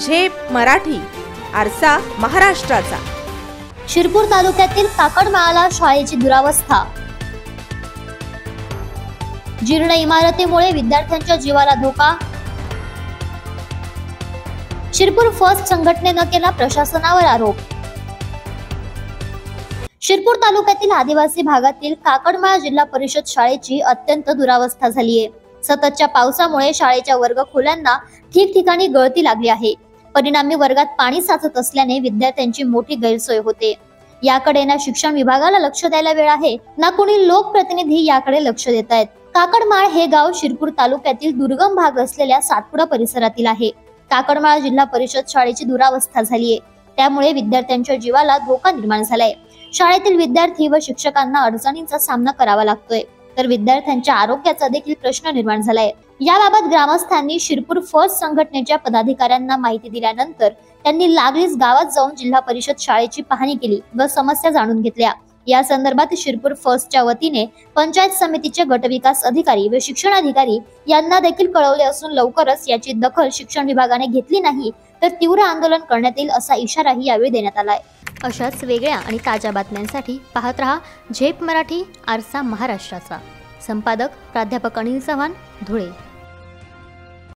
झेप मराठी, आरसा महाराष्ट्राचा। शिरपूर तालुक्यातील काकडमाळा शाळेची दुरावस्था। जीर्ण इमारतीमुळे विद्यार्थ्यांच्या जीवाला धोका। शिरपूर फर्स्ट संघटनेनं केला प्रशासनावर आरोप। शिरपूर तालुक्यातील आदिवासी भागातील काकडमाळा जिल्हा परिषद शाळेची अत्यंत दुरावस्था झाली आहे। सततच्या पावसामुळे शाळेच्या वर्गखोल्यांना ठिकठिकाणी गळती लागली आहे। परिणामी वर्गात पाणी साचत असल्याने विद्यार्थ्यांची मोठी गैरसोय होते। याकडे ना शिक्षण विभागाला लक्ष द्यायला वेळ आहे, ना कोणी लोकप्रतिनिधी याकडे लक्ष देत आहेत। काकडमाळ हे गाव शिरपूर तालुक्यातील दुर्गम भाग असलेल्या सातपुडा परिसरातील आहे। काकडमाळा जिल्हा परिषद शाळेची दुरावस्था झाली आहे, त्यामुळे विद्यार्थ्यांच्या जीवाला धोका निर्माण झालाय। शाळेतील विद्यार्थी व शिक्षकांना अडचणींचा सामना करावा लागतोय, तर विद्यार्थ्यांच्या आरोग्याचा देखील प्रश्न निर्माण झालाय। याबाबत ग्रामस्थांनी शिरपूर फर्स्ट संघटनेच्या पदाधिकाऱ्यांना माहिती दिल्यानंतर त्यांनी लागलीच गावात जाऊन जिल्हा परिषद शाळेची पाहणी केली व समस्या जाणून घेतल्या। या संदर्भात शिरपूर फर्स्टच्या वतीने पंचायत समितीचे गटविकास अधिकारी व शिक्षणाधिकारी यांना देखील कळवले असून लवकरच याची दखल शिक्षण विभागाने घेतली नाही तर तीव्र आंदोलन करण्यात येईल असा इशाराही यावेळी देण्यात आलाय। अशाच वेगळ्या आणि ताज्या बातम्यांसाठी पाहत रहा झेप मराठी, आरसा महाराष्ट्राचा। संपादक प्राध्यापक अनिल चव्हाण, धुळे।